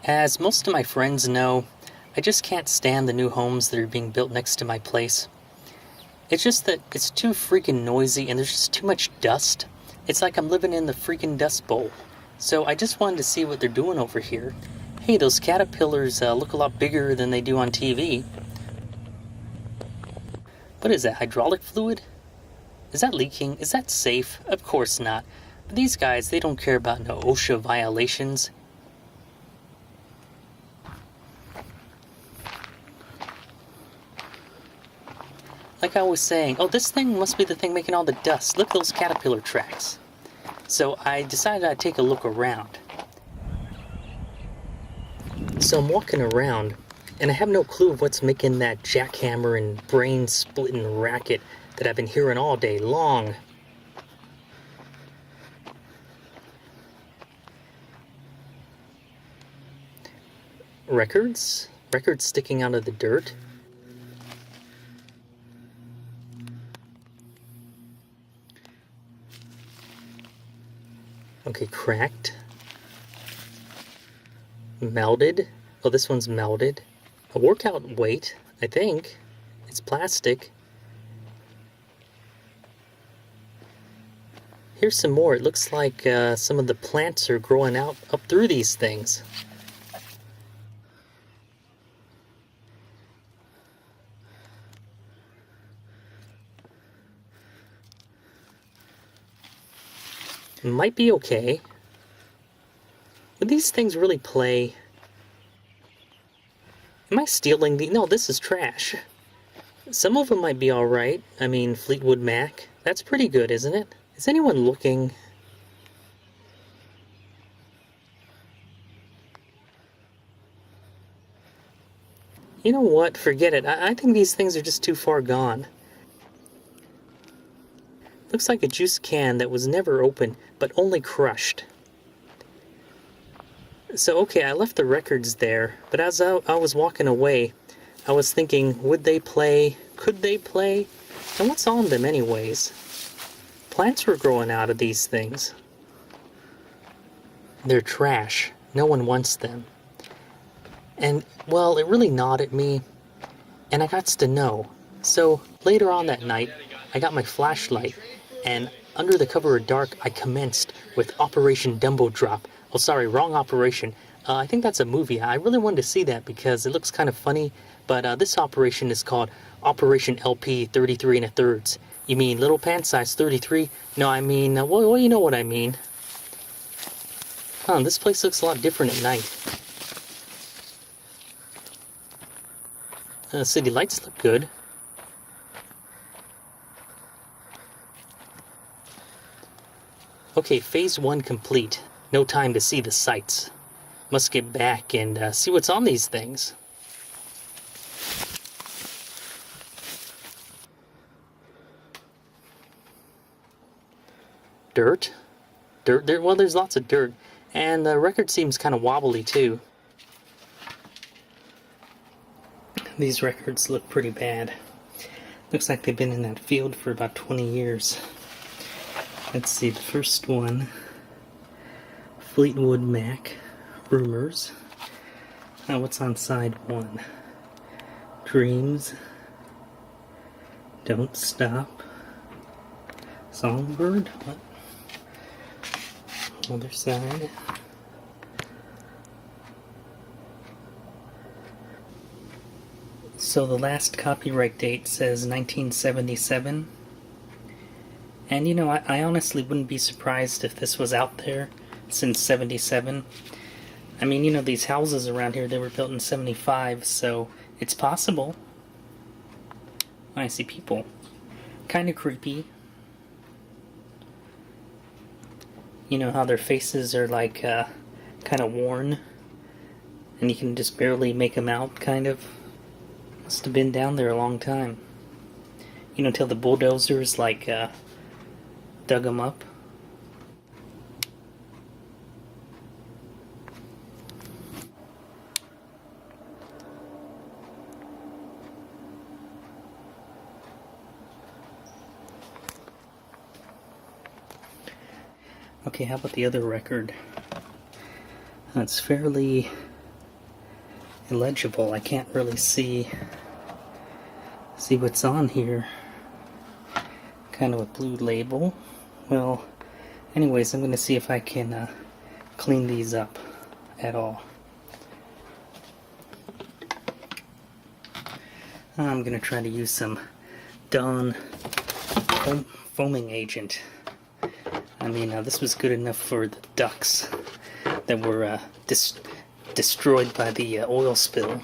As most of my friends know, I just can't stand the new homes that are being built next to my place. It's just that it's too freaking noisy and there's just too much dust. It's like I'm living in the freaking Dust Bowl. So I just wanted to see what they're doing over here. Hey, those caterpillars look a lot bigger than they do on TV. What is that, hydraulic fluid? Is that leaking? Is that safe? Of course not. But these guys, they don't care about no OSHA violations. Like I was saying, oh, this thing must be the thing making all the dust. Look at those caterpillar tracks. So I decided I'd take a look around. So I'm walking around, and I have no clue of what's making that jackhammer and brain-splitting racket that I've been hearing all day long. Records? Records sticking out of the dirt? Okay, cracked. Melted. Oh, this one's melted. A workout weight, I think. It's plastic. Here's some more. It looks like some of the plants are growing out up through these things. It might be okay. Would these things really play? Am I stealing the... No, this is trash. Some of them might be alright. I mean, Fleetwood Mac. That's pretty good, isn't it? Is anyone looking? You know what? Forget it. I think these things are just too far gone. Looks like a juice can that was never opened, but only crushed. So, okay, I left the records there, but as I was walking away, I was thinking, would they play? Could they play? And what's on them anyways? Plants were growing out of these things. They're trash. No one wants them. And, well, it really gnawed at me, and I got to know. So, later on that night, I got my flashlight, and under the cover of dark, I commenced with Operation Dumbo Drop. Oh, sorry, wrong operation. I think that's a movie. I really wanted to see that because it looks kind of funny, but this operation is called Operation LP 33 and a thirds. You mean Little Pants size 33? No, I mean, well, you know what I mean. Huh, this place looks a lot different at night. City lights look good. Okay, phase 1 complete. No time to see the sights. Must get back and see what's on these things. Dirt? Dirt? There, well, there's lots of dirt. And the record seems kind of wobbly, too. These records look pretty bad. Looks like they've been in that field for about 20 years. Let's see, the first one. Fleetwood Mac, Rumors. What's on side 1? Dreams. Don't Stop. Songbird. What? Other side. So the last copyright date says 1977. And you know, I honestly wouldn't be surprised if this was out there since 77. I mean, you know, these houses around here, they were built in 75, so it's possible. I see people. Kind of creepy. You know how their faces are like kind of worn, and you can just barely make them out, kind of. Must have been down there a long time. You know, till the bulldozers like dug them up. Okay, how about the other record? It's fairly illegible. I can't really see what's on here. Kind of a blue label. Well, anyways, I'm going to see if I can clean these up at all. I'm going to try to use some Dawn foaming agent. I mean, this was good enough for the ducks that were destroyed by the oil spill.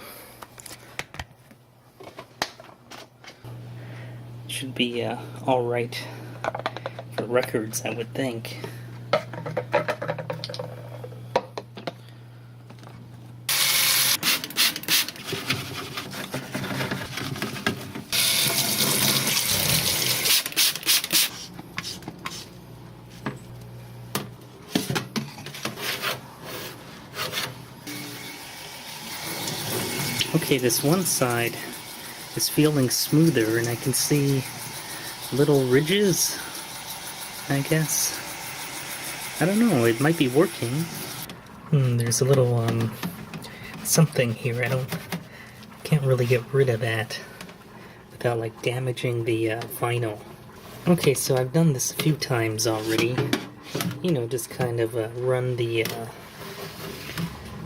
Should be alright for records, I would think. Okay, this one side is feeling smoother, and I can see little ridges, I guess. I don't know, it might be working. There's a little, something here. Can't really get rid of that without, like, damaging the vinyl. Okay, so I've done this a few times already. You know, just kind of run the,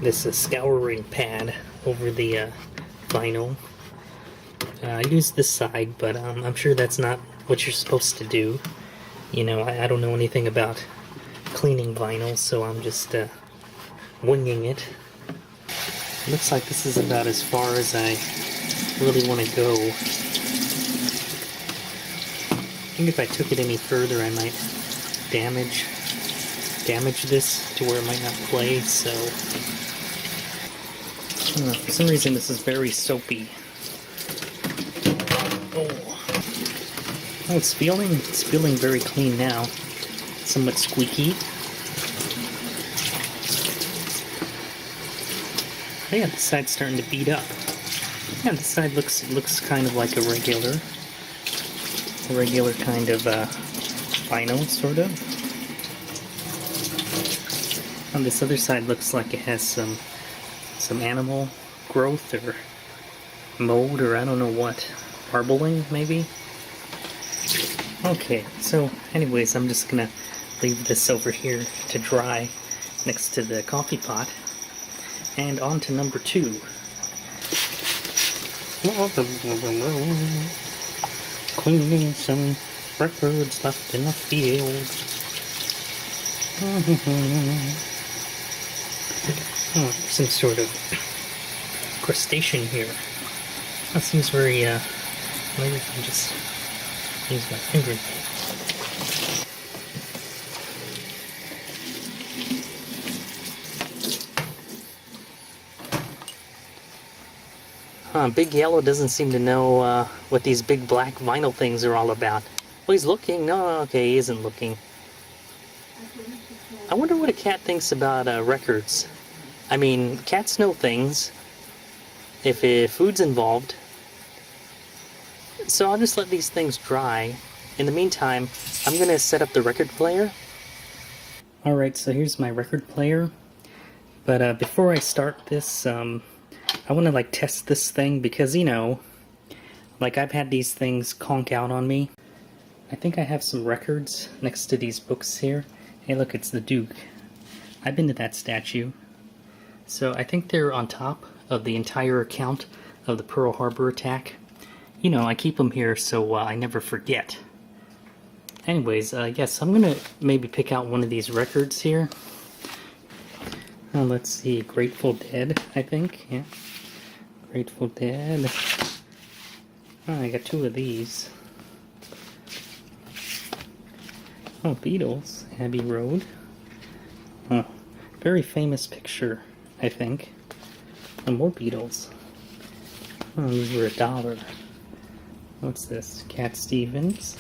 this scouring pad over the vinyl. I use this side, but I'm sure that's not what you're supposed to do. You know, I don't know anything about cleaning vinyl, so I'm just winging it. Looks like this is about as far as I really want to go. I think if I took it any further, I might damage this to where it might not play, so... for some reason this is very soapy. Oh, it's feeling very clean now. Somewhat squeaky. Oh yeah, this side's starting to beat up. Yeah, this side looks kind of like a regular kind of vinyl, sort of. And this other side looks like it has some animal growth or mold, or I don't know what. Marbling, maybe? Okay, so anyways, I'm just gonna leave this over here to dry next to the coffee pot. And on to number 2. Cleaning some records left in the field. Some sort of crustacean here. That seems very, maybe I can just use my finger. Big Yellow doesn't seem to know what these big black vinyl things are all about. Oh, he's looking. No, okay, he isn't looking. I wonder what a cat thinks about records. I mean, cats know things if food's involved. So I'll just let these things dry. In the meantime, I'm going to set up the record player. Alright, so here's my record player. But before I start this, I want to like test this thing because, you know, like I've had these things conk out on me. I think I have some records next to these books here. Hey look, it's the Duke. I've been to that statue. So I think they're on top of the entire account of the Pearl Harbor attack. You know, I keep them here so I never forget. Anyways, yes, I'm gonna maybe pick out one of these records here. Let's see, Grateful Dead, I think, yeah. Grateful Dead. Oh, I got 2 of these. Oh, Beatles, Abbey Road. Oh, very famous picture, I think. And more Beatles. Oh, these were $1. What's this? Cat Stevens.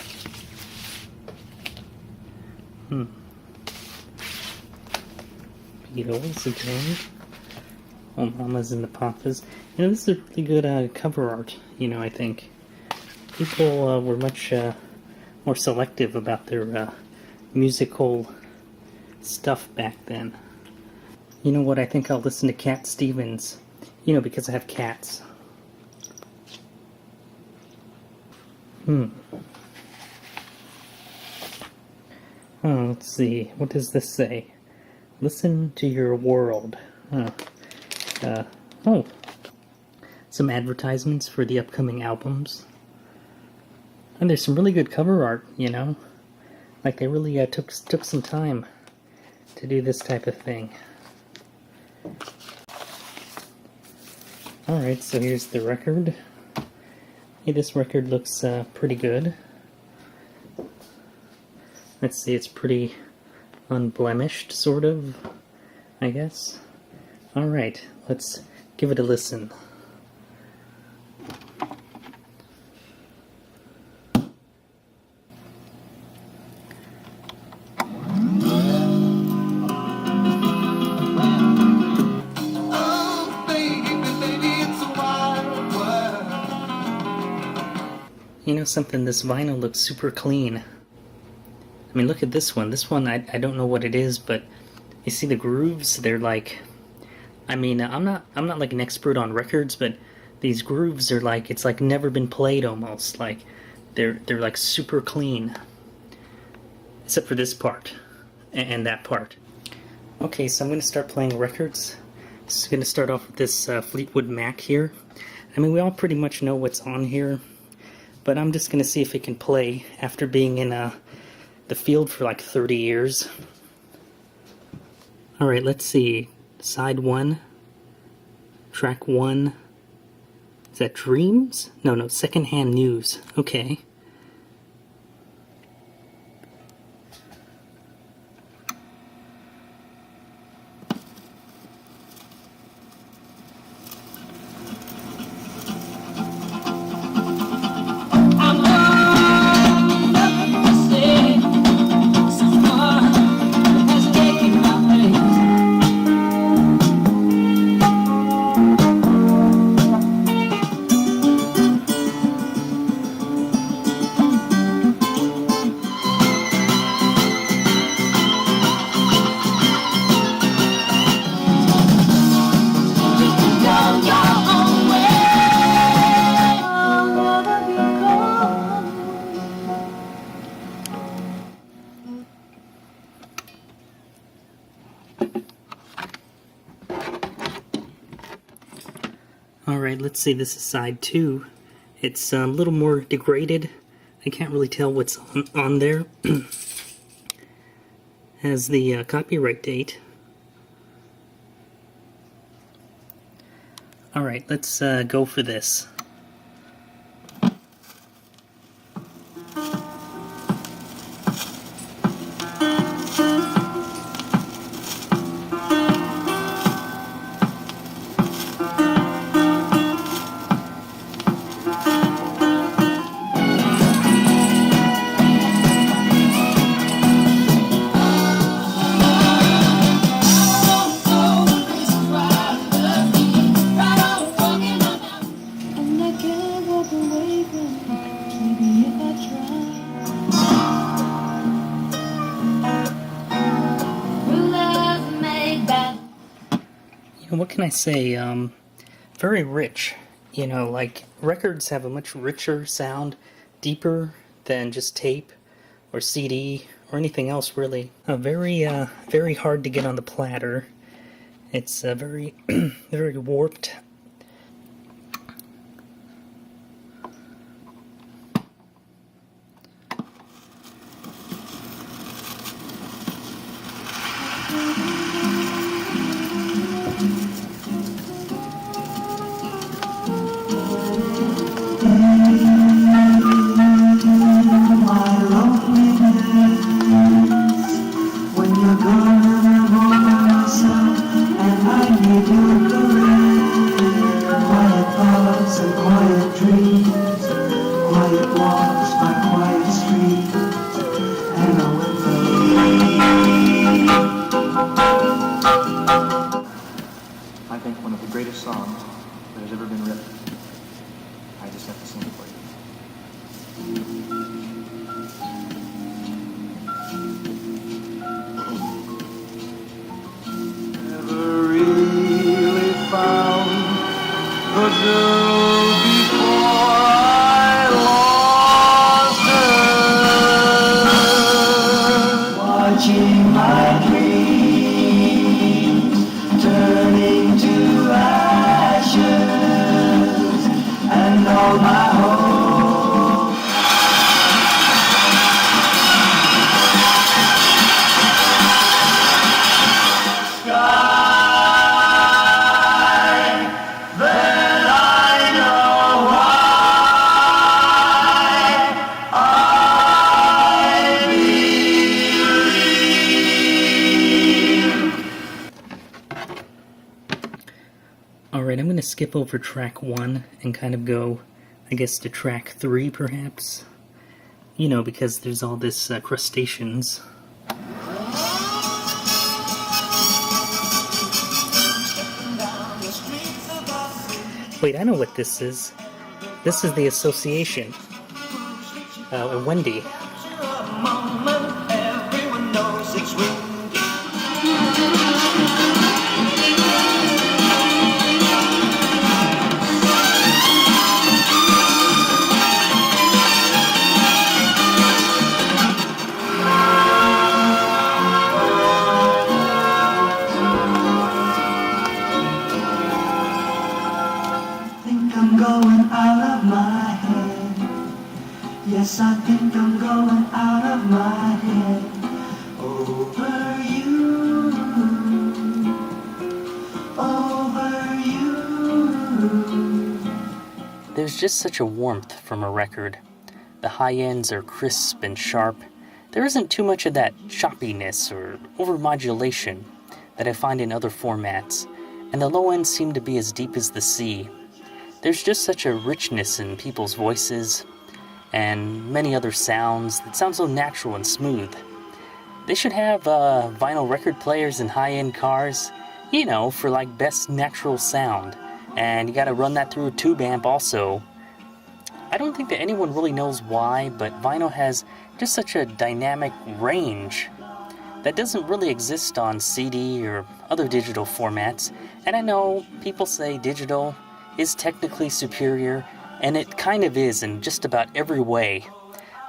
Beatles again. Oh, Mamas and the Papas. You know, this is really good cover art, you know, I think. People were much more selective about their musical stuff back then. You know what, I think I'll listen to Cat Stevens You know, because I have cats. Oh, let's see. What does this say? Listen to your world. Oh. Some advertisements for the upcoming albums. And there's some really good cover art, you know? Like, they really took some time to do this type of thing. Alright, so here's the record. Hey, this record looks pretty good. Let's see, it's pretty unblemished, sort of, I guess. Alright, let's give it a listen. You know something, this vinyl looks super clean. I mean, look at this one. This one, I don't know what it is, but you see the grooves? They're like, I mean, I'm not like an expert on records, but these grooves are like, it's like never been played almost. Like, they're like super clean. Except for this part, and that part. Okay, so I'm going to start playing records. This is going to start off with this Fleetwood Mac here. I mean, we all pretty much know what's on here, but I'm just going to see if it can play after being in the field for like 30 years. Alright, let's see. Side 1. Track 1. Is that Dreams? No, Secondhand News. Okay. Alright, let's see, this is side 2. It's a little more degraded. I can't really tell what's on there. Has the copyright date. Alright, let's go for this. What can I say? Very rich. You know, like, records have a much richer sound, deeper than just tape or CD or anything else, really. Very hard to get on the platter. It's very, very warped. Songs that has ever been written. I just have to sing it for you. Never really found girl before I lost her. Watching my dreams turning to ashes and all my hope. Sky that I know why I Alright, I'm going to skip over track 1 and kind of go, I guess, to track 3 perhaps. You know, because there's all this crustaceans. Wait, I know what this is. This is the Association. Wendy. everyone knows it's windy. Think I'm going out of my head. Yes, I think I'm going out of my head. Over you, over you. There's just such a warmth from a record. The high ends are crisp and sharp. There isn't too much of that choppiness or overmodulation that I find in other formats, and the low ends seem to be as deep as the sea. There's just such a richness in people's voices and many other sounds that sound so natural and smooth. They should have vinyl record players in high-end cars, you know, for like best natural sound. And you gotta run that through a tube amp also. I don't think that anyone really knows why, but vinyl has just such a dynamic range that doesn't really exist on CD or other digital formats. And I know people say digital is technically superior, and it kind of is in just about every way.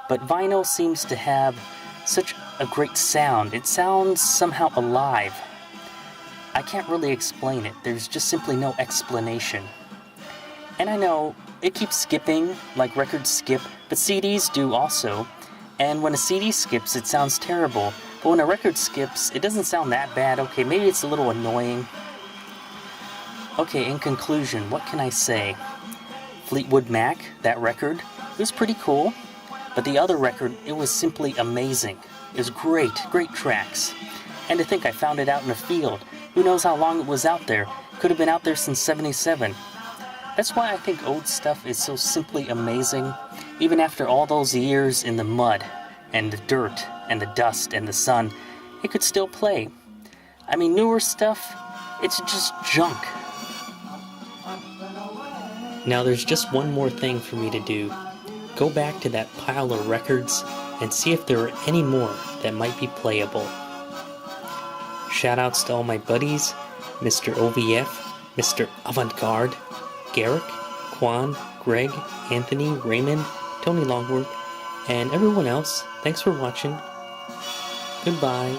But vinyl seems to have such a great sound. It sounds somehow alive. I can't really explain it. There's just simply no explanation. And I know it keeps skipping, like records skip, but CDs do also. And when a CD skips, it sounds terrible. But when a record skips, it doesn't sound that bad. Okay, maybe it's a little annoying. Okay, in conclusion, what can I say? Fleetwood Mac, that record, it was pretty cool. But the other record, it was simply amazing. It was great tracks. And to think I found it out in a field. Who knows how long it was out there? Could have been out there since '77. That's why I think old stuff is so simply amazing. Even after all those years in the mud, and the dirt, and the dust, and the sun, it could still play. I mean, newer stuff, it's just junk. Now there's just one more thing for me to do. Go back to that pile of records and see if there are any more that might be playable. Shoutouts to all my buddies, Mr. OVF, Mr. Avant-Garde, Garrick, Quan, Greg, Anthony, Raymond, Tony Longworth, and everyone else. Thanks for watching. Goodbye.